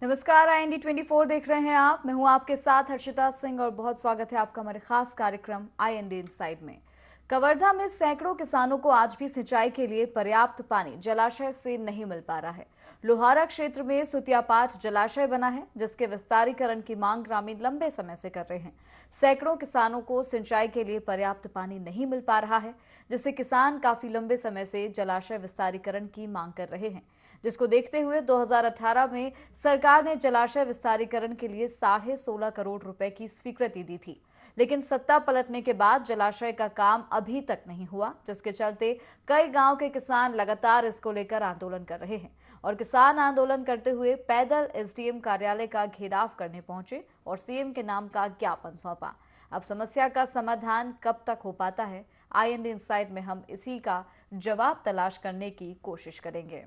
नमस्कार, IND 24 देख रहे हैं आप। मैं हूं आपके साथ हर्षिता सिंह और बहुत स्वागत है आपका हमारे खास कार्यक्रम IND इनसाइड में। कवर्धा में सैकड़ों किसानों को आज भी सिंचाई के लिए पर्याप्त पानी जलाशय से नहीं मिल पा रहा है। लोहारा क्षेत्र में सुतियापाट जलाशय बना है, जिसके विस्तारीकरण की मांग ग्रामीण लंबे समय से कर रहे हैं। सैकड़ों किसानों को सिंचाई के लिए पर्याप्त पानी नहीं मिल पा रहा है, जिससे किसान काफी लंबे समय से जलाशय विस्तारीकरण की मांग कर रहे हैं, जिसको देखते हुए 2018 में सरकार ने जलाशय विस्तारीकरण के लिए 16.5 करोड़ रुपए की स्वीकृति दी थी। लेकिन सत्ता पलटने के बाद जलाशय का काम अभी तक नहीं हुआ, जिसके चलते कई गांव के किसान लगातार इसको लेकर आंदोलन कर रहे हैं और किसान आंदोलन करते हुए पैदल SDM कार्यालय का घेराव करने पहुंचे और CM के नाम का ज्ञापन सौंपा। अब समस्या का समाधान कब तक हो पाता है, IND इनसाइड में हम इसी का जवाब तलाश करने की कोशिश करेंगे।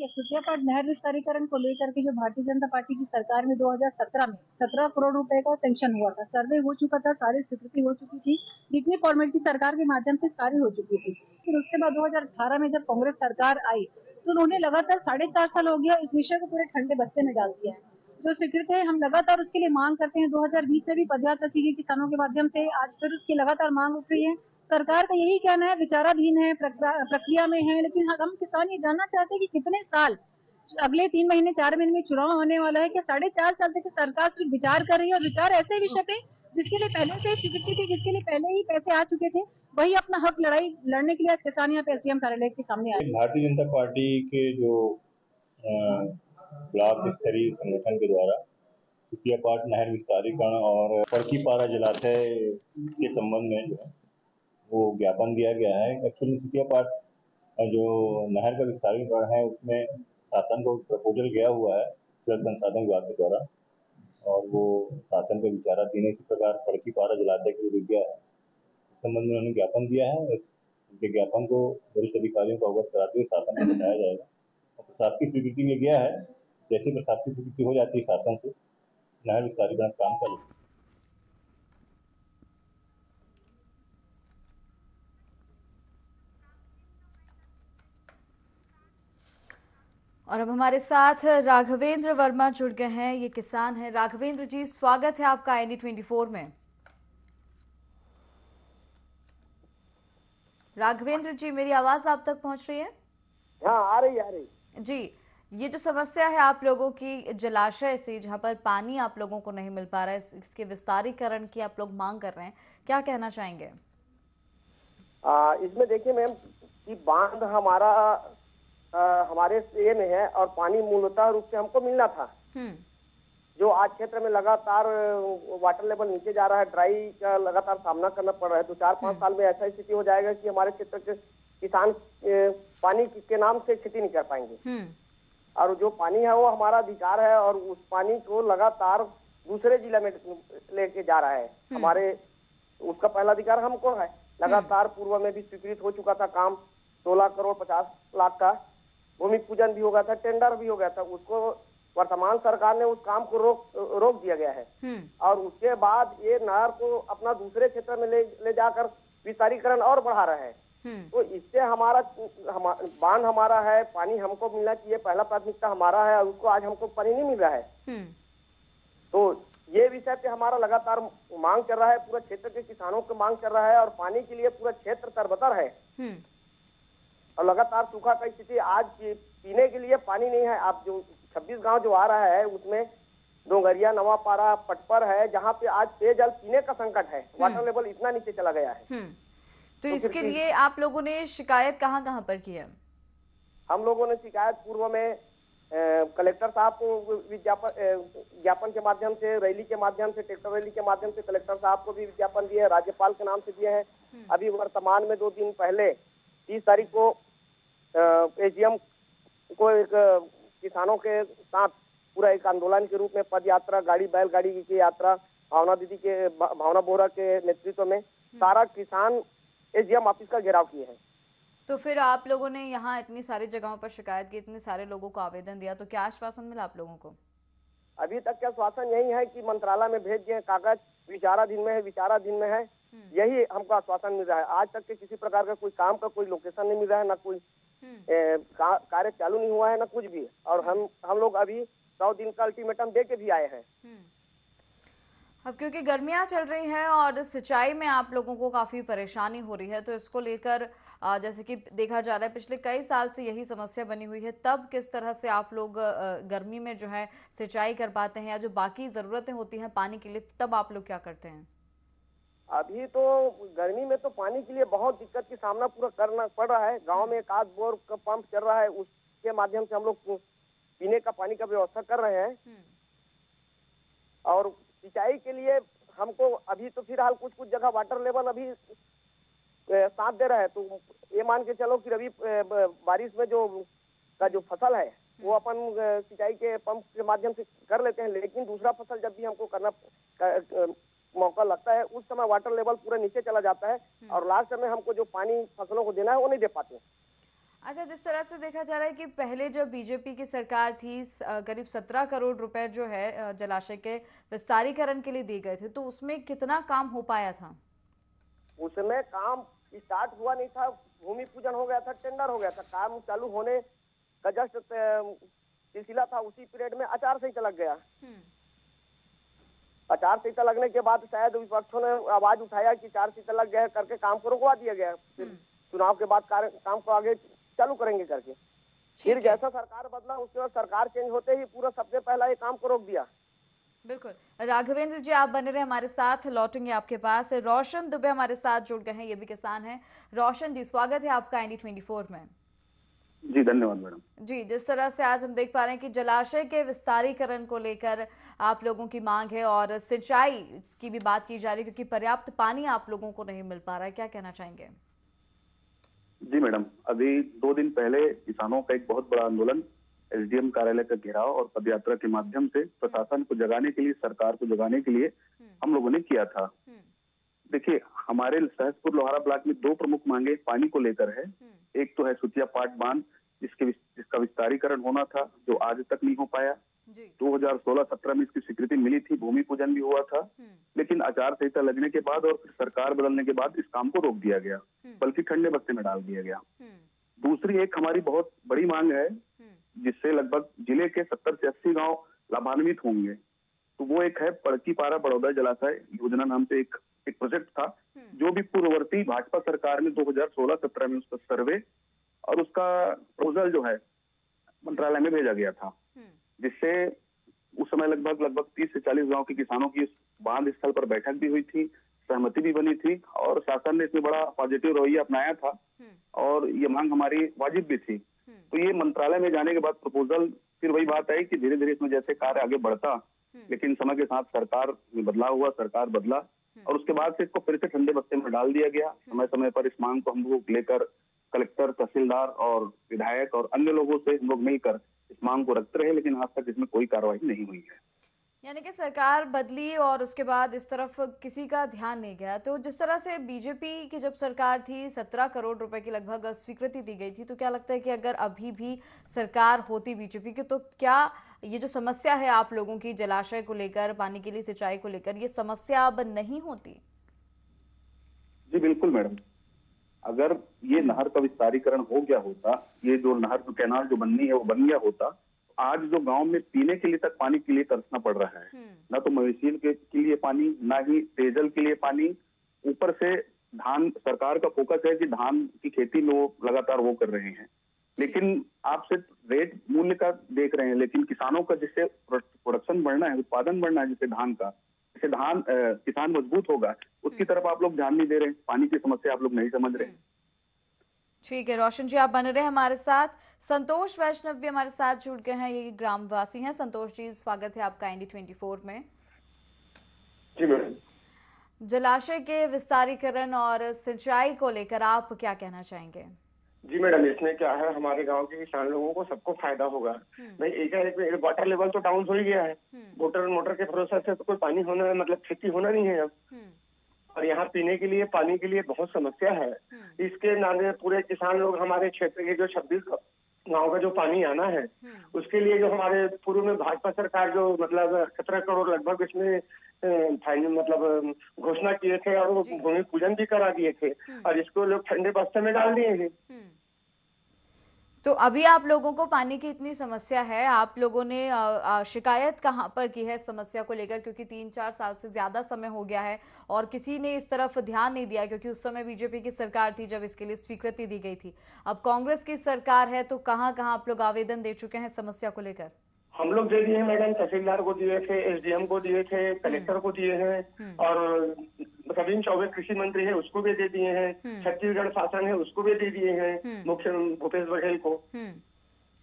सुतियापाट नहर विस्तारीकरण को लेकर के जो भारतीय जनता पार्टी की सरकार में 2017 में 17 करोड़ रुपए का सेंक्शन हुआ था, सर्वे हो चुका था, सारी स्वीकृति हो चुकी थी, जितनी फॉर्मेलिटी सरकार के माध्यम से सारी हो चुकी थी। फिर उसके बाद 2018 में जब कांग्रेस सरकार आई तो उन्होंने लगातार 4.5 साल हो गया इस विषय को पूरे ठंडे बस्ते में डाल दिया है। जो स्वीकृत है, हम लगातार उसके लिए मांग करते हैं। 2020 में भी पदयात्रा की गई किसानों के माध्यम से, आज फिर उसकी लगातार मांग उठ रही है। सरकार का यही कहना है विचाराधीन है, प्रक्रिया में है, लेकिन हम किसान ये जानना चाहते हैं कि कितने साल, अगले 3 महीने 4 महीने में चुनाव होने वाला है, क्या 4.5 साल से सरकार सिर्फ विचार कर रही है और विचार ऐसे विषय पे जिसके लिए पहले से स्वीकृति थी, जिसके लिए पहले ही पैसे आ चुके थे, वही अपना हक लड़ाई लड़ने के लिए आज किसान यहाँ पे SDM कार्यालय के सामने आए। भारतीय जनता पार्टी के जो ब्लॉक स्तरीय संगठन के द्वारा सुतियापाट नहर विस्तारीकरण और फर्कीपारा जलाशय के संबंध में जो है वो ज्ञापन दिया गया है। एक्चुअली सुतियापाट जो नहर का विस्तारीकरण है उसमें शासन को प्रपोजल गया हुआ है जल संसाधन विभाग के द्वारा, और वो शासन का विचाराधीन है। इसी प्रकार फर्कीपारा जलाशय के लिए गया है, इस संबंध में उन्होंने ज्ञापन दिया है। उनके ज्ञापन को वरिष्ठ अधिकारियों को अवगत कराते हुए शासन को बताया जाएगा और प्रशासकीय स्वीकृति में गया है। जैसे प्रशासकीय स्वीकृति हो जाती है शासन से, नहर विस्तारीकरण काम चालू। और अब हमारे साथ राघवेंद्र वर्मा जुड़ गए हैं, ये किसान हैं। राघवेंद्र जी, स्वागत है आपका IND 24 में। राघवेंद्र जी, मेरी आवाज आप तक पहुंच रही है? हाँ, आ रही जी, ये जो समस्या है आप लोगों की जलाशय से, जहां पर पानी आप लोगों को नहीं मिल पा रहा है, इसके विस्तारीकरण की आप लोग मांग कर रहे हैं, क्या कहना चाहेंगे? इसमें देखिए मैम कि बांध हमारे ये में है और पानी मूलतः रूप से हमको मिलना था। जो आज क्षेत्र में लगातार वाटर लेवल नीचे जा रहा है, ड्राई का लगातार सामना करना पड़ रहा है। तो 4-5 साल में ऐसा स्थिति हो जाएगा कि हमारे क्षेत्र के किसान पानी के नाम से खेती नहीं कर पाएंगे। और जो पानी है वो हमारा अधिकार है और उस पानी को लगातार दूसरे जिले में लेके जा रहा है। हमारे उसका पहला अधिकार हमको है। लगातार पूर्व में भी स्वीकृत हो चुका था काम, 16 करोड़ 50 लाख का भूमि पूजन भी हो गया था, टेंडर भी हो गया था। उसको वर्तमान सरकार ने उस काम को रोक दिया गया है। और उसके बाद ये नहर को अपना दूसरे क्षेत्र में ले जाकर विस्तारीकरण और बढ़ा रहा है। तो इससे बांध हमारा है, पानी हमको मिलना चाहिए, पहला प्राथमिकता हमारा है, और उसको आज हमको पानी नहीं मिल रहा है। तो ये विषय पे हमारा लगातार मांग कर रहा है, पूरा क्षेत्र के किसानों को मांग कर रहा है, और पानी के लिए पूरा क्षेत्र तरबतर है और लगातार सूखा की स्थिति। आज पीने के लिए पानी नहीं है। आप जो 26 गांव जो आ रहा है उसमें डोंगरिया, नवापारा, पटपर है, जहाँ पे आज पेयजल पीने का संकट है। वाटर लेवल इतना नीचे चला गया है। तो इसके लिए आप लोगों ने शिकायत कहाँ पर की है? हम लोगों ने शिकायत पूर्व में कलेक्टर साहब को ज्ञापन के माध्यम से, रैली के माध्यम से, ट्रैक्टर रैली के माध्यम से कलेक्टर साहब को भी विज्ञापन दिए, राज्यपाल के नाम से दिए हैं। अभी वर्तमान में 2 दिन पहले 30 तारीख को SDM को एक किसानों के साथ पूरा एक आंदोलन के रूप में पद यात्रा, बैलगाड़ी की यात्रा, भावना बोरा के नेतृत्व में सारा किसान SDM ऑफिस का घेराव किए हैं। तो फिर आप लोगों ने यहाँ इतनी सारी जगहों पर शिकायत की, इतने सारे लोगों को आवेदन दिया, तो क्या आश्वासन मिला आप लोगों को? अभी तक का आश्वासन यही है कि मंत्रालय में भेज दिए, कागज विचाराधीन में है, यही हमको आश्वासन मिल रहा है। आज तक के किसी प्रकार का कोई काम का कोई लोकेशन नहीं मिल रहा है, ना कोई कार्य चालू नहीं हुआ है ना कुछ भी। और हम लोग अभी 100 दिन का अल्टीमेटम दे के भी आए हैं। अब क्योंकि गर्मियां चल रही हैं और सिंचाई में आप लोगों को काफी परेशानी हो रही है, तो इसको लेकर जैसे कि देखा जा रहा है पिछले कई साल से यही समस्या बनी हुई है, तब किस तरह से आप लोग गर्मी में जो है सिंचाई कर पाते हैं, या जो बाकी जरूरतें होती हैं पानी के लिए, तब आप लोग क्या करते हैं? अभी तो गर्मी में तो पानी के लिए बहुत दिक्कत की सामना पूरा करना पड़ रहा है। गांव में एक आध बोर का पंप चल रहा है, उसके माध्यम से हम लोग पीने का पानी का व्यवस्था कर रहे हैं। और सिंचाई के लिए हमको अभी तो फिलहाल कुछ जगह वाटर लेवल अभी साथ दे रहा है, तो ये मान के चलो कि रबी बारिश में जो फसल है वो अपन सिंचाई के पंप के माध्यम से कर लेते हैं। लेकिन दूसरा फसल जब भी हमको करना मौका लगता है, उस समय वाटर लेवल पूरा नीचे चला जाता है और लास्ट में हमको जो पानी फसलों को देना है वो नहीं दे पाते। अच्छा, जिस तरह से देखा जा रहा है कि पहले जब बीजेपी की सरकार थी, करीब 17 करोड़ रुपए जो है जलाशय के विस्तारीकरण के लिए दिए गए थे, तो उसमें कितना काम हो पाया था? उसमें काम स्टार्ट हुआ नहीं था, भूमि पूजन हो गया था, टेंडर हो गया था, काम चालू होने का जस्ट सिलसिला था। उसी पीरियड में आचार संहिता लग गया। आचार संहिता लगने के बाद शायद विपक्षों ने आवाज उठाया कि आचार संहिता लग गया करके काम को रुकवा दिया गया। फिर चुनाव के बाद काम को आगे चालू करेंगे करके, फिर जैसा सरकार बदला उसके बाद सरकार चेंज होते ही पूरा सबसे पहला ये काम को रोक दिया। बिल्कुल। राघवेंद्र जी, आप बने रहे हमारे साथ, लौटेंगे आपके पास। रोशन दुबे हमारे साथ जुड़ गए हैं, ये भी किसान हैं। रोशन जी, स्वागत है आपका ND24 में। जी धन्यवाद मैडम। जी, जिस तरह से आज हम देख पा रहे हैं कि जलाशय के विस्तारीकरण को लेकर आप लोगों की मांग है और सिंचाई की भी बात की जा रही है, क्योंकि पर्याप्त पानी आप लोगों को नहीं मिल पा रहा है, क्या कहना चाहेंगे? जी मैडम, अभी 2 दिन पहले किसानों का एक बहुत बड़ा आंदोलन SDM कार्यालय का घेराव और पदयात्रा के माध्यम से प्रशासन को जगाने के लिए, सरकार को जगाने के लिए हम लोगों ने किया था। देखिए, हमारे सहसपुर लोहारा ब्लॉक में 2 प्रमुख मांगे पानी को लेकर है। एक तो है सुतिया पाट बांध, जिसका विस्तारीकरण होना था, जो आज तक नहीं हो पाया। 2016-17 में इसकी स्वीकृति मिली थी, भूमि पूजन भी हुआ था, लेकिन आचार संहिता लगने के बाद और सरकार बदलने के बाद इस काम को रोक दिया गया, बल्कि ठंडे बस्ते में डाल दिया गया। दूसरी एक हमारी बहुत बड़ी मांग है, जिससे लगभग जिले के 70 से 80 गांव लाभान्वित होंगे, तो वो एक है पड़की पारा बड़ौदा जलाशय योजना नाम से एक प्रोजेक्ट था, जो भी पूर्ववर्ती भाजपा सरकार ने 2016-17 में उसका सर्वे और उसका प्रपोजल जो है मंत्रालय में भेजा गया था, जिससे उस समय लगभग 30 से 40 गांव के किसानों की बांध स्थल पर बैठक भी हुई थी, सहमति भी बनी थी और शासन ने इसमें बड़ा पॉजिटिव रवैया अपनाया था और ये मांग हमारी वाजिब भी थी। तो ये मंत्रालय में जाने के बाद प्रपोजल, फिर वही बात आई कि धीरे धीरे इसमें जैसे कार्य आगे बढ़ता, लेकिन समय के साथ सरकार में बदलाव हुआ, सरकार बदला और उसके बाद से इसको फिर से ठंडे बस्ते में डाल दिया गया। समय समय पर इस मांग को हम लोग लेकर कलेक्टर, तहसीलदार और विधायक और अन्य लोगों से हम लोग मिलकर इस मांग को रखते रहे, लेकिन आज तक इसमें कोई कार्रवाई नहीं हुई है। यानी कि सरकार बदली और उसके बाद इस तरफ किसी का ध्यान नहीं गया। तो जिस तरह से बीजेपी की जब सरकार थी, 17 करोड़ रुपए की लगभग स्वीकृति दी गई थी, तो क्या लगता है कि अगर अभी भी सरकार होती बीजेपी की, तो क्या ये जो समस्या है आप लोगों की जलाशय को लेकर, पानी के लिए सिंचाई को लेकर, ये समस्या अब नहीं होती? जी बिल्कुल मैडम, अगर ये नहर का विस्तारीकरण हो गया होता, ये जो नहर कैनाल जो बननी है वो बन गया होता, आज जो गांव में पीने के लिए तक पानी के लिए तरसना पड़ रहा है, ना तो मवेशियों के लिए पानी, ना ही पेयजल के लिए पानी, ऊपर से धान, सरकार का फोकस है कि धान की खेती में वो लगातार वो कर रहे हैं, लेकिन आप सिर्फ रेट मूल्य का देख रहे हैं, लेकिन किसानों का जिससे प्रोडक्शन बढ़ना है, उत्पादन बढ़ना है, जिससे धान का, जिससे धान किसान मजबूत होगा, उसकी तरफ आप लोग ध्यान नहीं दे रहे। पानी की समस्या आप लोग नहीं समझ रहे। ठीक है रोशन जी, आप बने रहे हमारे साथ। संतोष वैष्णव भी हमारे साथ जुड़ गए हैं, ये ग्रामवासी हैं। संतोष जी, स्वागत है आपका ND24 में। जी मैडम। जलाशय के विस्तारीकरण और सिंचाई को लेकर आप क्या कहना चाहेंगे? जी मैडम, इसमें क्या है, हमारे गांव के किसान लोगों को सबको फायदा होगा। भाई एक वाटर लेवल तो डाउन हो ही गया है, मोटर के प्रोसेस से तो कोई पानी होना, मतलब खेती होना नहीं है अब, और यहाँ पीने के लिए, पानी के लिए बहुत समस्या है। इसके नाते पूरे किसान लोग, हमारे क्षेत्र के जो 26 गाँव का जो पानी आना है, उसके लिए जो हमारे पूर्व में भाजपा सरकार जो मतलब 17 करोड़ लगभग इसमें फाइनल मतलब घोषणा किए थे और वो भूमि पूजन भी करा दिए थे, और इसको लोग ठंडे बस्ते में डाल दिए हैं। तो अभी आप लोगों को पानी की इतनी समस्या है, आप लोगों ने शिकायत कहाँ पर की है समस्या को लेकर, क्योंकि 3-4 साल से ज्यादा समय हो गया है और किसी ने इस तरफ ध्यान नहीं दिया, क्योंकि उस समय बीजेपी की सरकार थी जब इसके लिए स्वीकृति दी गई थी। अब कांग्रेस की सरकार है, तो कहाँ कहाँ आप लोग आवेदन दे चुके हैं समस्या को लेकर? हम लोग दे दिए हैं मैडम, तहसीलदार को दिए थे, एसडीएम को दिए थे, कलेक्टर को दिए हैं, और प्रवीण चौबे कृषि मंत्री है उसको भी दे दिए हैं, छत्तीसगढ़ शासन है उसको भी दे दिए हैं, मुख्य भूपेश बघेल को।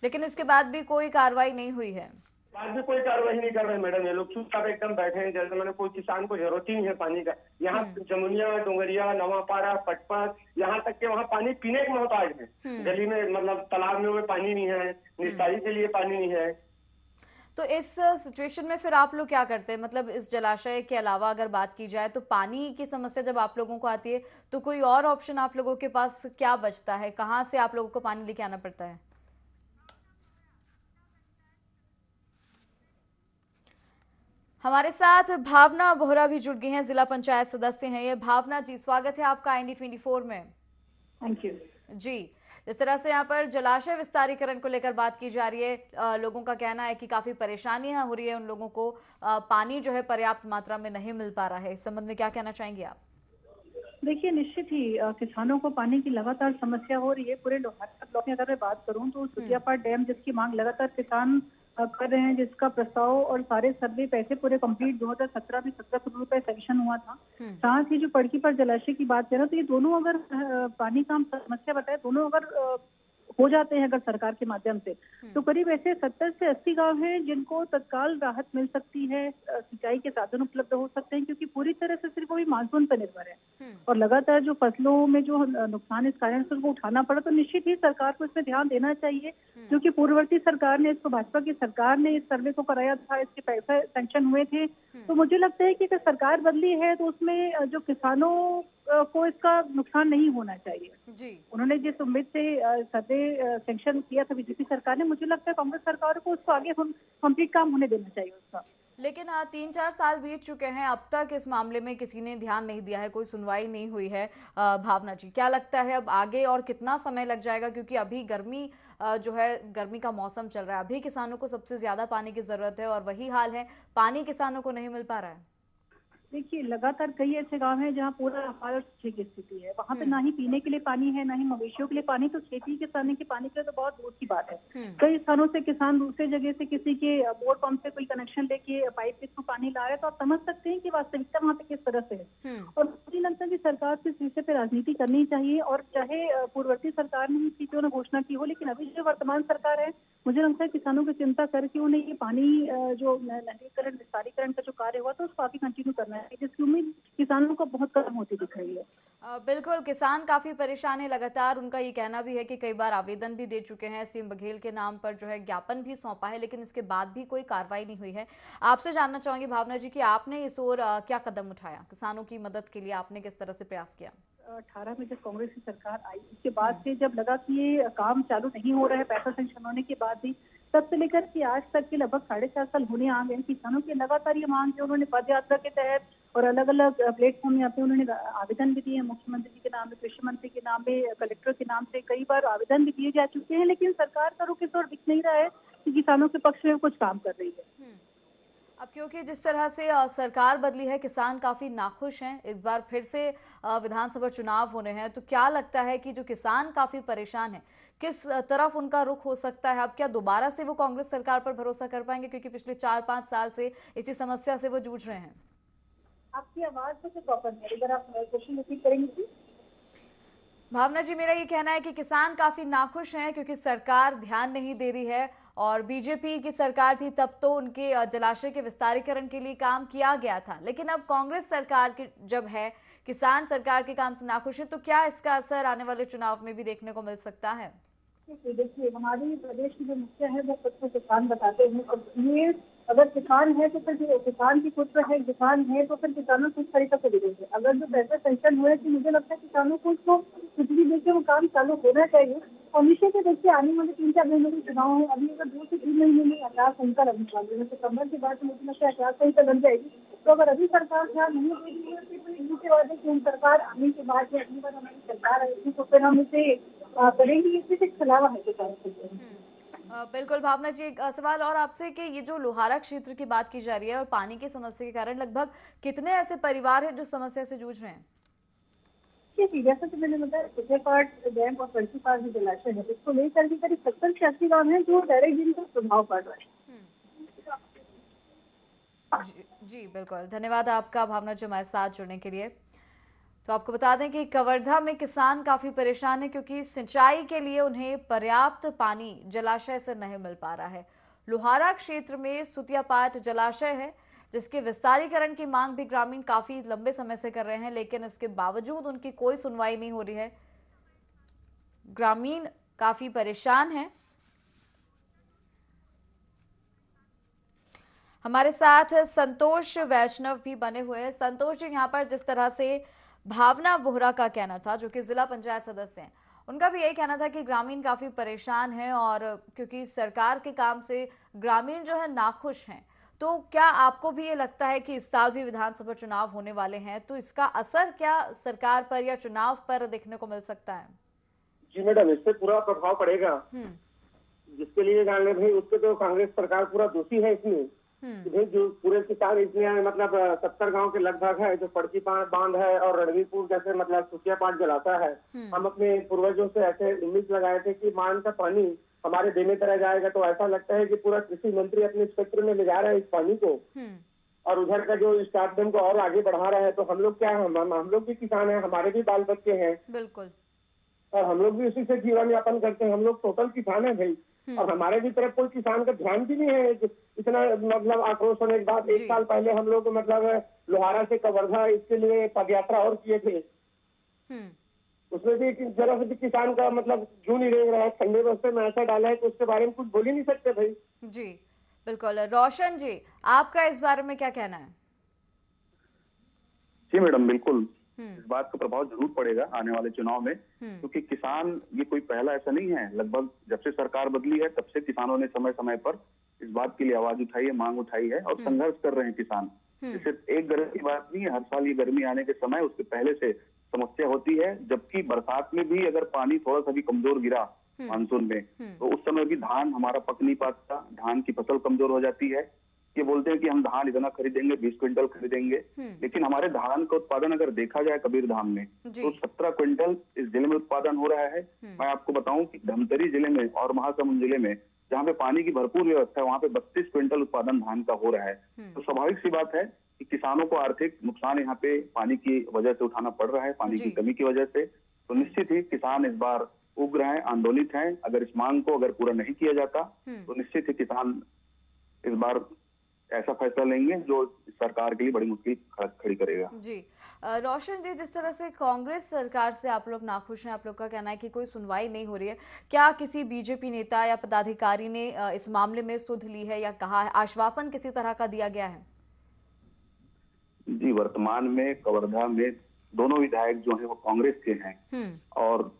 लेकिन इसके बाद भी कोई कार्रवाई नहीं हुई है। बाद में कोई कार्रवाई नहीं कर रहे मैडम, ये लोग चुपचाप एकदम बैठे हैं, जैसे मैंने कोई किसान को जरूरत ही नहीं है पानी का। यहाँ जमुनिया, डोंगरिया, नवापारा, पटपत, यहाँ तक के वहाँ पानी पीने के मोहताज है। गली में मतलब तालाब में पानी नहीं है, निस्तारी के लिए पानी नहीं है। तो इस सिचुएशन में फिर आप लोग क्या करते हैं? मतलब इस जलाशय के अलावा अगर बात की जाए तो पानी की समस्या जब आप लोगों को आती है तो कोई और ऑप्शन आप लोगों के पास क्या बचता है? कहाँ से आप लोगों को पानी लेके आना पड़ता है? हमारे साथ भावना बोहरा भी जुड़ गई हैं, जिला पंचायत सदस्य हैं ये। भावना जी, स्वागत है आपका IND24 में। थैंक यू जी, जिस तरह से यहाँ पर जलाशय विस्तारीकरण को लेकर बात की जा रही है, लोगों का कहना है कि काफी परेशानियां हो रही है, उन लोगों को पानी जो है पर्याप्त मात्रा में नहीं मिल पा रहा है। इस संबंध में क्या कहना चाहेंगे आप? देखिए, निश्चित ही किसानों को पानी की लगातार समस्या हो रही है। पूरे लोहारदगा ब्लॉक में अगर मैं बात करूं तो सुतियापाट डैम, जिसकी मांग लगातार किसान कर रहे हैं, जिसका प्रस्ताव और सारे सर्वे पैसे पूरे कंप्लीट 2017 में 17 करोड़ रुपए सैंक्शन हुआ था। साथ ही जो पड़की पर जलाशय की बात करें तो ये दोनों अगर पानी का हम समस्या बताए, दोनों अगर हो जाते हैं अगर सरकार के माध्यम से, तो करीब ऐसे 70 से 80 गांव हैं जिनको तत्काल राहत मिल सकती है, सिंचाई के साधन उपलब्ध हो सकते हैं, क्योंकि पूरी तरह से सिर्फ वही मानसून पर निर्भर है और लगातार जो फसलों में जो नुकसान इस कारण से उनको उठाना पड़ा। तो निश्चित ही सरकार को इसमें ध्यान देना चाहिए, क्योंकि पूर्ववर्ती सरकार ने इसको, भाजपा की सरकार ने इस सर्वे को कराया था, इसके पैसे सैंक्शन हुए थे। तो मुझे लगता है कि अगर सरकार बदली है तो उसमें जो किसानों को इसका नुकसान नहीं होना चाहिए जी। उन्होंने जिस उम्मीद से सर्वे सैंक्शन किया था बीजेपी सरकार ने, मुझे लगता है कांग्रेस सरकार को उसको आगे कंप्लीट काम होने देना चाहिए उसका। लेकिन 3-4 साल बीत चुके हैं, अब तक इस मामले में किसी ने ध्यान नहीं दिया है, कोई सुनवाई नहीं हुई है। भावना जी, क्या लगता है अब आगे और कितना समय लग जाएगा? क्योंकि अभी गर्मी जो है, गर्मी का मौसम चल रहा है, अभी किसानों को सबसे ज्यादा पानी की जरूरत है और वही हाल है, पानी किसानों को नहीं मिल पा रहा है। देखिए, लगातार कई ऐसे गांव हैं जहां पूरा अकाल सूखे की स्थिति है, वहां पे ना ही पीने के लिए पानी है, ना ही मवेशियों के लिए पानी, तो खेती किसानी के पानी के लिए तो बहुत दूर की बात है। कई स्थानों से किसान दूसरे जगह से किसी के बोर पंप से कोई कनेक्शन लेके पाइप से इसको पानी ला रहे हैं, तो आप समझ सकते हैं कि वास्तविकता वहाँ पे किस तरह से है। और मुझे लगता है कि सरकार को इस विषय पे राजनीति करनी चाहिए, और चाहे पूर्ववर्ती सरकार ने इस चीजों ने घोषणा की हो, लेकिन अभी जो वर्तमान सरकार है, मुझे लगता है किसानों की चिंता करके उन्हें ये पानी जो नहरीकरण विस्तारीकरण का जो कार्य हुआ था उसको आगे कंटिन्यू करना है, जिसकी उम्मीद किसानों को बहुत कम होती दिख रही है। बिल्कुल, किसान काफी परेशान है लगातार। उनका ये कहना भी है कि कई बार आवेदन भी दे चुके हैं, सीएम बघेल के नाम पर जो है ज्ञापन भी सौंपा है, लेकिन इसके बाद भी कोई कार्रवाई नहीं हुई है। आपसे जानना चाहूंगी भावना जी कि आपने इस ओर क्या कदम उठाया, किसानों की मदद के लिए आपने किस तरह से प्रयास किया? 18 में जब कांग्रेस की सरकार आई, उसके बाद से जब लगा कि ये काम चालू नहीं हो रहा है, पैसा सैंक्शन होने के बाद भी, तब से लेकर के आज तक के लगभग 4.5 साल होने आ गए। किसानों की लगातार ये मांग है, उन्होंने पद यात्रा के तहत और अलग अलग प्लेटफॉर्म यहाँ पे उन्होंने आवेदन भी दिए हैं, मुख्यमंत्री जी के नाम में, कृषि मंत्री के नाम में, कलेक्टर के नाम से कई बार आवेदन भी दिए जा चुके हैं, लेकिन सरकार का रुख इस ओर दिख नहीं रहा है कि किसानों के पक्ष में कुछ काम कर रही है। अब क्योंकि जिस तरह से सरकार बदली है, किसान काफी नाखुश हैं, इस बार फिर से विधानसभा चुनाव होने हैं, तो क्या लगता है कि जो किसान काफी परेशान है, किस तरफ उनका रुख हो सकता है? अब क्या दोबारा से वो कांग्रेस सरकार पर भरोसा कर पाएंगे, क्योंकि पिछले 4-5 साल से इसी समस्या से वो जूझ रहे हैं? आपकी आवाज मुझे प्रॉपर है, अगर आप क्वेश्चन रिपीट करेंगे। भावना जी, मेरा ये कहना है कि किसान काफी नाखुश हैं क्योंकि सरकार ध्यान नहीं दे रही है, और बीजेपी की सरकार थी तब तो उनके जलाशय के विस्तारीकरण के लिए काम किया गया था, लेकिन अब कांग्रेस सरकार की जब है, किसान सरकार के काम से नाखुश है, तो क्या इसका असर आने वाले चुनाव में भी देखने को मिल सकता है? देखिए, हमारे प्रदेश की जो मुखिया है वो खुद को किसान बताते हैं, और ये अगर किसान है तो फिर किसान की पुत्र है, किसान है तो फिर किसानों को किस तरीके से दिखेंगे। अगर जो पैसे सैंक्शन हुए तो मुझे लगता है किसानों को उसको बिजली देकर वो काम चालू होना चाहिए। और निश्चित ही देखिए, आने वाले 3-4 महीने के चुनाव है, अभी अगर 2 से 3 महीने में आचार संहिता लगने वाली है, सितंबर के बाद मुझे लगता है आचार संहिता लग जाएगी। तो अगर अभी सरकार ध्यान नहीं देगी तो इसी के बाद केंद्र सरकार आने के बाद अगली बार हमारी सरकार आएगी तो फिर हम इसे करेंगी, इससे कुछ अलावा है किसान के लिए। बिल्कुल भावना जी, एक सवाल और आपसे कि ये जो लोहारा क्षेत्र की बात की जा रही है और पानी की समस्या के कारण लगभग कितने ऐसे परिवार हैं जो समस्या से जूझ रहे हैं? जैसा कि मैंने बताया, सुखियापाट डैम और फर्जीपार जो जलाशय है, इसको लेकर के करीब 70 से 80 गाँव है जो डायरेक्ट जिनका प्रभाव पड़ रहा है। जी बिल्कुल, धन्यवाद आपका भावना जी हमारे साथ जुड़ने के लिए। तो आपको बता दें कि कवर्धा में किसान काफी परेशान है क्योंकि सिंचाई के लिए उन्हें पर्याप्त पानी जलाशय से नहीं मिल पा रहा है। लोहारा क्षेत्र में सुतियापाट जलाशय है जिसके विस्तारीकरण की मांग भी ग्रामीण काफी लंबे समय से कर रहे हैं, लेकिन इसके बावजूद उनकी कोई सुनवाई नहीं हो रही है। ग्रामीण काफी परेशान हैं। हमारे साथ संतोष वैष्णव भी बने हुए हैं। संतोष जी, यहाँ पर जिस तरह से भावना वोहरा का कहना था, जो कि जिला पंचायत सदस्य हैं, उनका भी यही कहना था कि ग्रामीण काफी परेशान हैं और क्योंकि सरकार के काम से ग्रामीण जो है नाखुश हैं। तो क्या आपको भी ये लगता है कि इस साल भी विधानसभा चुनाव होने वाले हैं, तो इसका असर क्या सरकार पर या चुनाव पर देखने को मिल सकता है? जी मैडम, इससे पूरा प्रभाव पड़ेगा। जिसके लिए जान ले भाई, उसके तो कांग्रेस सरकार पूरा दोषी है इसमें। भाई जो पूरे किसान इसमें मतलब 70 गांव के लगभग है, जो पड़की बांध है और रणवीरपुर जैसे मतलब सुखियापाट जलाता है। हम अपने पूर्वजों से ऐसे उम्मीद लगाए थे कि मान का पानी हमारे देने तरह जाएगा, तो ऐसा लगता है कि पूरा कृषि मंत्री अपने क्षेत्र में ले जा रहे हैं इस पानी को और उधर का जो स्टार्ट डैम को और आगे बढ़ा रहा है। तो हम लोग क्या है, हम लोग भी किसान हैं, हमारे भी बाल बच्चे हैं। बिल्कुल। और हम लोग भी उसी से जीवन यापन करते हैं। हम लोग टोटल किसान है भाई, और हमारे भी तरफ कोई किसान का ध्यान भी नहीं है। इतना मतलब आक्रोश होने के बाद 1 साल पहले हम लोग मतलब लोहारा से कवर्धा इसके लिए पदयात्रा और किए थे। उसमें भी जरा से भी किसान का मतलब जू नहीं रेंग रहा है। ठंडे बस्ते में ऐसा डाला है तो उसके बारे में कुछ बोल ही नहीं सकते भाई। जी बिल्कुल। रोशन जी, आपका इस बारे में क्या कहना है? जी मैडम, बिल्कुल इस बात का प्रभाव जरूर पड़ेगा आने वाले चुनाव में, क्योंकि किसान ये कोई पहला ऐसा नहीं है। लगभग जब से सरकार बदली है तब से किसानों ने समय समय पर इस बात के लिए आवाज उठाई है, मांग उठाई है और संघर्ष कर रहे हैं किसान। जैसे एक गर्मी की बात नहीं है, हर साल ये गर्मी आने के समय उसके पहले से समस्या होती है। जबकि बरसात में भी अगर पानी थोड़ा सा भी कमजोर गिरा मानसून में, तो उस समय भी धान हमारा पक नहीं पाता, धान की फसल कमजोर हो जाती है। ये बोलते हैं कि हम धान इतना खरीदेंगे, 20 क्विंटल खरीदेंगे, लेकिन हमारे धान का उत्पादन अगर देखा जाए कबीरधाम में तो 17 क्विंटल इस जिले में उत्पादन हो रहा है। मैं आपको बताऊं कि धमतरी जिले में और महासमुंद जिले में जहाँ पे पानी की भरपूर व्यवस्था है, वहाँ पे 32 क्विंटल उत्पादन धान का हो रहा है। तो स्वाभाविक सी बात है कि किसानों को आर्थिक नुकसान यहाँ पे पानी की वजह से उठाना पड़ रहा है, पानी की कमी की वजह से। तो निश्चित ही किसान इस बार उग्र हैं, आंदोलित हैं। अगर इस मांग को अगर पूरा नहीं किया जाता तो निश्चित ही किसान इस बार ऐसा फैसला लेंगे जो सरकार के लिए बड़ी मुश्किल खड़ी करेगा। जी रोशन जी, जिस तरह से कांग्रेस सरकार से आप लोग नाखुश हैं, आप लोग का कहना है कि कोई सुनवाई नहीं हो रही है, क्या किसी बीजेपी नेता या पदाधिकारी ने इस मामले में सुध ली है या कहा है, आश्वासन किसी तरह का दिया गया है? जी, वर्तमान में कवर्धा में दोनों विधायक जो हैं वो कांग्रेस के हैं और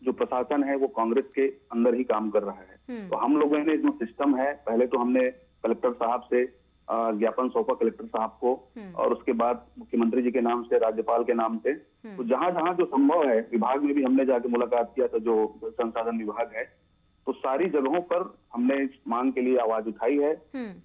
जो प्रशासन है वो कांग्रेस के अंदर ही काम कर रहा है। तो हम लोगों ने जो सिस्टम है, पहले तो हमने कलेक्टर साहब से ज्ञापन सौंपा कलेक्टर साहब को और उसके बाद मुख्यमंत्री जी के नाम से, राज्यपाल के नाम से। तो जहां जहां जो संभव है, विभाग में भी हमने जाके मुलाकात किया था, जो जल संसाधन विभाग है, तो सारी जगहों पर हमने इस मांग के लिए आवाज उठाई है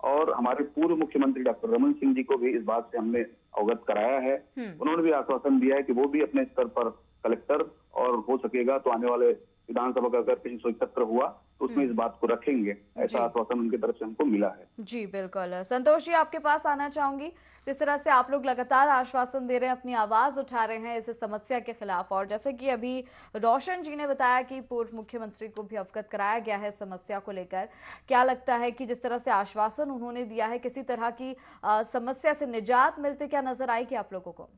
और हमारे पूर्व मुख्यमंत्री डॉक्टर रमन सिंह जी को भी इस बात से हमने अवगत कराया है। उन्होंने भी आश्वासन दिया है कि वो भी अपने स्तर पर कलेक्टर और हो सकेगा तो आने वाले विधानसभा का अगर कहीं कोई सत्र हुआ तो उसमें इस बात को रखेंगे, ऐसा आश्वासन उनकी तरफ से हमको मिला है। जी बिल्कुल। संतोष जी, आपके पास आना चाहूंगी, जिस तरह से आप लोग लगातार आश्वासन दे रहे हैं, अपनी आवाज उठा रहे हैं इस समस्या के खिलाफ, और जैसे कि अभी रोशन जी ने बताया कि पूर्व मुख्यमंत्री को भी अवगत कराया गया है समस्या को लेकर, क्या लगता है कि जिस तरह से आश्वासन उन्होंने दिया है, किसी तरह की समस्या से निजात मिलते क्या नजर आएगी आप लोगों को?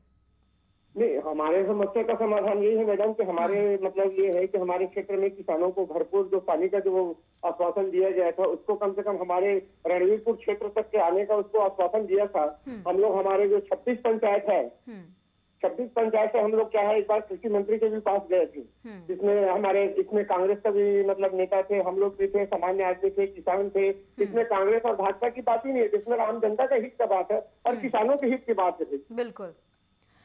नहीं, हमारे समस्या का समाधान यही है मैडम कि हमारे मतलब ये है कि हमारे क्षेत्र में किसानों को भरपूर जो पानी का जो आश्वासन दिया गया था, उसको कम से कम हमारे रणवीरपुर क्षेत्र तक के आने का उसको आश्वासन दिया था। हम लोग हमारे जो 26 पंचायत है, 26 पंचायत से हम लोग क्या है, एक बार कृषि मंत्री के भी पास गए थे, जिसमें हमारे इसमें कांग्रेस का भी मतलब नेता थे, हम लोग भी थे, सामान्य आदमी थे, किसान थे। इसमें कांग्रेस और भाजपा की बात ही नहीं है, जिसमें आम जनता का हित का बात है और किसानों के हित की बात है। बिल्कुल।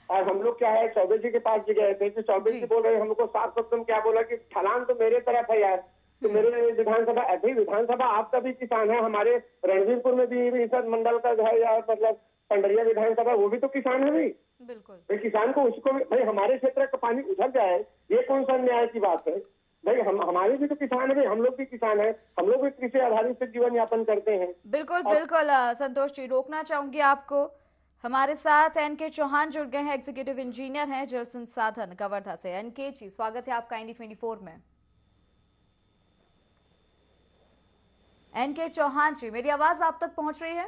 और हम लोग क्या है चौबे जी के पास भी गए थे, तो चौबे जी बोल रहे हमको साफ शब्द में क्या बोला कि ढलान तो मेरे तरफ है यार, तो मेरे विधानसभा ऐसे ही विधानसभा आपका भी किसान है, हमारे रणवीरपुर में भी रिसद मंडल का है यार, मतलब पंडरिया विधानसभा वो भी तो किसान है भाई। बिल्कुल भाई किसान को उसको भाई हमारे क्षेत्र का पानी उधर जाए, ये कौन सा न्याय की बात है भाई। हमारे भी तो किसान है भाई, हम लोग भी किसान है, हम लोग भी कृषि आधारित से जीवन यापन करते हैं। बिल्कुल बिल्कुल संतोष जी, रोकना चाहूंगी आपको। हमारे साथ एनके चौहान जुड़ गए हैं, एग्जीक्यूटिव इंजीनियर हैं जल संसाधन कवर्धा से। एनके जी, स्वागत है आपका IND24 में। एनके चौहान जी, मेरी आवाज आप तक पहुंच रही है?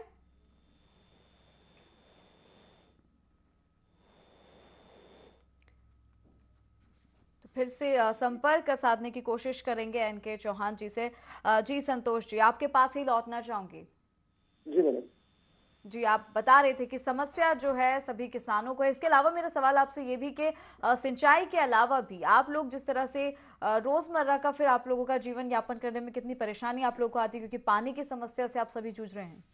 तो फिर से संपर्क साधने की कोशिश करेंगे एनके चौहान जी से। जी संतोष जी, आपके पास ही लौटना चाहूंगी। जी मैडम। जी, आप बता रहे थे कि समस्या जो है सभी किसानों को है। इसके अलावा मेरा सवाल आपसे ये भी कि सिंचाई के अलावा भी आप लोग जिस तरह से रोजमर्रा का फिर आप लोगों का जीवन यापन करने में कितनी परेशानी आप लोगों को आती है, क्योंकि पानी की समस्या से आप सभी जूझ रहे हैं।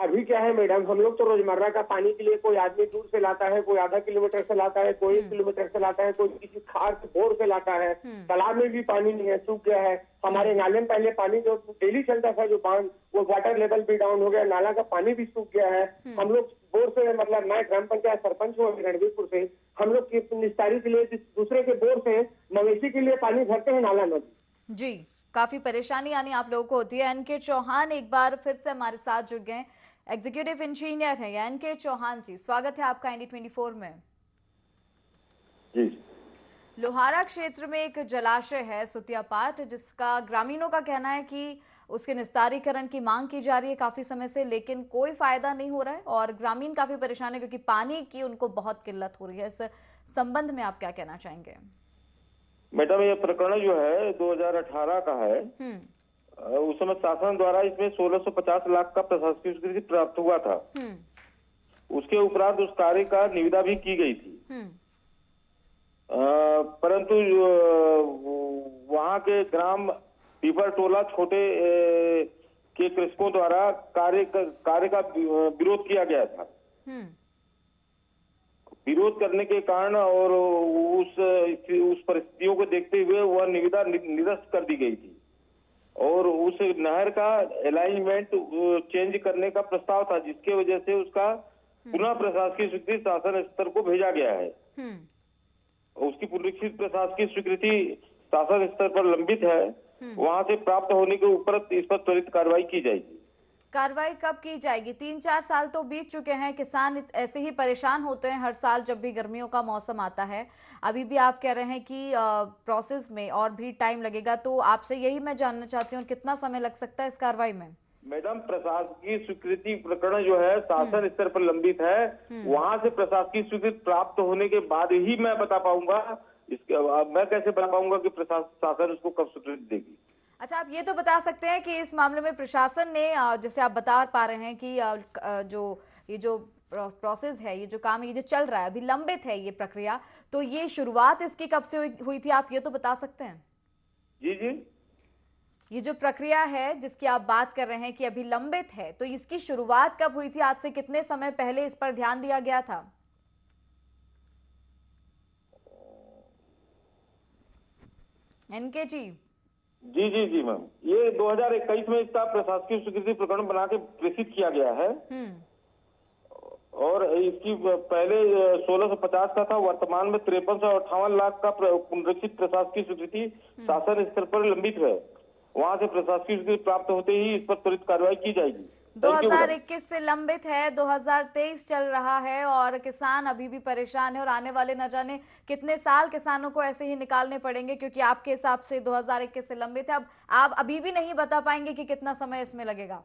अभी क्या है मैडम, हम लोग तो रोजमर्रा का पानी के लिए कोई आदमी दूर से लाता है, कोई आधा किलोमीटर से लाता है, कोई 1 किलोमीटर से लाता है, कोई किसी खार से बोर से लाता है। तालाब में भी पानी नहीं है, सूख गया है। हमारे नाले में पहले पानी जो डेली चलता था जो बांध, वो वाटर लेवल भी डाउन हो गया, नाला का पानी भी सूख गया है। हम लोग बोर से, मतलब मैं ग्राम पंचायत सरपंच हूँ रणवीरपुर से, हम लोग की निस्तारी के लिए दूसरे के बोर से मवेशी के लिए पानी भरते हैं नाला नदी। जी, काफी परेशानी यानी आप लोगों को होती है। एनके चौहान एक बार फिर से हमारे साथ जुड़ गए, एग्जीक्यूटिव इंजीनियर है एनके चौहान जी, स्वागत है आपका IND24 में। जी। लोहारा क्षेत्र में एक जलाशय है सुतिया पाट, जिसका ग्रामीणों का कहना है कि उसके निस्तारीकरण की मांग की जा रही है काफी समय से, लेकिन कोई फायदा नहीं हो रहा है और ग्रामीण काफी परेशान है क्योंकि पानी की उनको बहुत किल्लत हो रही है। इस संबंध में आप क्या कहना चाहेंगे? मैडम, ये प्रकरण जो है 2018 का है। उस समय शासन द्वारा इसमें 1650 लाख का प्रशासकीय स्वीकृति प्राप्त हुआ था। उसके उपरांत उस कार्य का निविदा भी की गई थी। परंतु वहां के ग्राम पीपर टोला छोटे के कृषकों द्वारा कार्य का विरोध किया गया था। विरोध करने के कारण और उस परिस्थितियों को देखते हुए वह निविदा निरस्त कर दी गई थी और उस नहर का अलाइनमेंट चेंज करने का प्रस्ताव था, जिसके वजह से उसका पुनः प्रशासकीय स्वीकृति शासन स्तर को भेजा गया है। उसकी पुनरीक्षित प्रशासकीय स्वीकृति शासन स्तर पर लंबित है, वहां से प्राप्त होने के उपरांत इस पर त्वरित कार्रवाई की जाएगी। कार्रवाई कब की जाएगी? 3-4 साल तो बीत चुके हैं, किसान ऐसे ही परेशान होते हैं हर साल जब भी गर्मियों का मौसम आता है। अभी भी आप कह रहे हैं कि प्रोसेस में और भी टाइम लगेगा, तो आपसे यही मैं जानना चाहती हूँ कितना समय लग सकता है इस कार्रवाई में? मैडम, प्रशासकीय स्वीकृति प्रकरण जो है शासन स्तर पर लंबित है, वहां से प्रशासकीय स्वीकृति प्राप्त होने के बाद ही मैं बता पाऊंगा। मैं कैसे बता पाऊंगा कि शासन उसको कब स्वीकृति देगी? अच्छा, आप ये तो बता सकते हैं कि इस मामले में प्रशासन ने, जैसे आप बता पा रहे हैं कि ये जो प्रोसेस है, ये जो काम ये जो चल रहा है अभी लंबित है ये प्रक्रिया, तो ये शुरुआत इसकी कब से हुई थी, आप ये तो बता सकते हैं? जी जी। ये जो प्रक्रिया है जिसकी आप बात कर रहे हैं कि अभी लंबित है, तो इसकी शुरुआत कब हुई थी? आज से कितने समय पहले इस पर ध्यान दिया गया था? एनके जी। जी जी जी मैम, ये 2021 में इसका प्रशासकीय स्वीकृति प्रकरण बना के प्रेषित किया गया है और इसकी पहले 1650 का था, वर्तमान में 5358 लाख का पुनरीक्षित प्रशासकीय स्वीकृति शासन स्तर पर लंबित है। वहां से प्रशासकीय स्वीकृति प्राप्त होते ही इस पर त्वरित कार्रवाई की जाएगी। 2021 से लंबित है, 2023 चल रहा है और किसान अभी भी परेशान है और आने वाले न जाने कितने साल किसानों को ऐसे ही निकालने पड़ेंगे, क्योंकि आपके हिसाब से 2021 से लंबित है। अब आप अभी भी नहीं बता पाएंगे कि कितना समय इसमें लगेगा।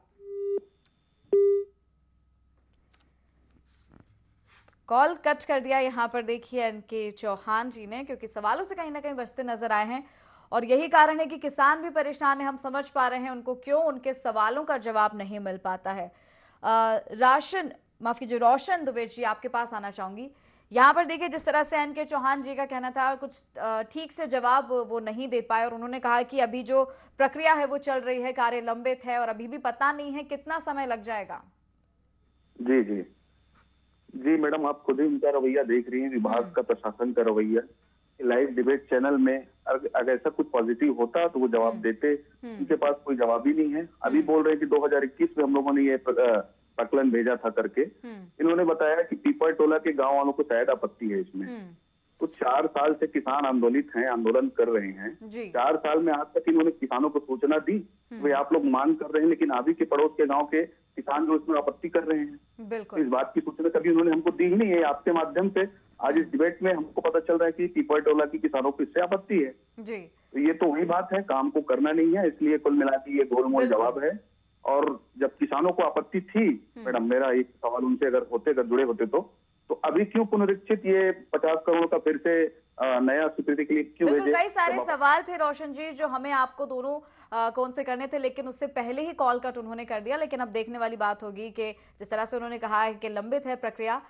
कॉल कट कर दिया यहाँ पर देखिए एनके चौहान जी ने, क्योंकि सवालों से कहीं ना कहीं बचते नजर आए हैं और यही कारण है कि किसान भी परेशान है। हम समझ पा रहे हैं उनको क्यों उनके सवालों का जवाब नहीं मिल पाता है। रोशन दुबे जी, आपके पास आना चाहूंगी। यहाँ पर देखिए जिस तरह से एनके चौहान जी का कहना था, कुछ ठीक से जवाब वो नहीं दे पाए और उन्होंने कहा कि अभी जो प्रक्रिया है वो चल रही है, कार्य लंबित है और अभी भी पता नहीं है कितना समय लग जाएगा। जी जी। जी मैडम, आप खुद ही उनका रवैया देख रही हैं, विभाग का, प्रशासन का रवैया। लाइव डिबेट चैनल में अगर ऐसा कुछ पॉजिटिव होता तो वो जवाब देते, उनके पास कोई जवाब ही नहीं है। अभी बोल रहे हैं कि 2021 में हम लोगों ने ये प्रकलन भेजा था करके। इन्होंने बताया कि पीपल टोला के गांव वालों को शायद आपत्ति है इसमें। तो 4 साल से किसान आंदोलित हैं, आंदोलन कर रहे हैं। 4 साल में आज तक इन्होंने किसानों को सूचना दी, वे आप लोग मांग कर रहे हैं, लेकिन अभी के पड़ोस के गांव के किसान जो इसमें आपत्ति कर रहे हैं, इस बात की सूचना कभी उन्होंने हमको दी ही नहीं है। आपके माध्यम से आज इस डिबेट में हमको पता चल रहा है कि पीपल टोला की किसानों को इससे आपत्ति है। तो ये तो वही बात है, काम को करना नहीं है, इसलिए कुल मिला के ये गोलमोल जवाब है। और जब किसानों को आपत्ति थी, मैडम मेरा एक सवाल उनसे अगर जुड़े होते तो अभी क्यों पुनरीक्षित ये 50 करोड़ का फिर से नया स्वीकृति के लिए क्यों भेजे? कई सारे सवाल थे रोशन जी जो हमें आपको दोनों कौन से करने थे, लेकिन उससे पहले ही कॉल कट उन्होंने कर दिया। लेकिन अब देखने वाली बात होगी कि जिस तरह से उन्होंने कहा है कि लंबित है प्रक्रिया।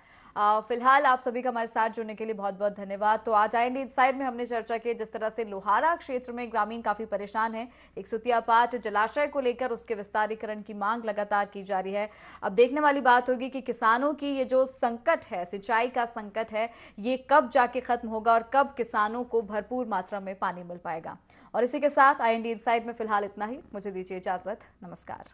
फिलहाल आप सभी का हमारे साथ जुड़ने के लिए बहुत बहुत धन्यवाद। तो आज आईएनडी इनसाइड में हमने चर्चा की जिस तरह से लोहारा क्षेत्र में ग्रामीण काफी परेशान है। एक सुतियापाट जलाशय को लेकर उसके विस्तारीकरण की मांग लगातार की जा रही है। अब देखने वाली बात होगी कि किसानों की ये जो संकट है, सिंचाई का संकट है, ये कब जाके खत्म होगा और कब किसानों को भरपूर मात्रा में पानी मिल पाएगा। और इसी के साथ आईएनडी इनसाइड में फिलहाल इतना ही। मुझे दीजिए इजाजत। नमस्कार।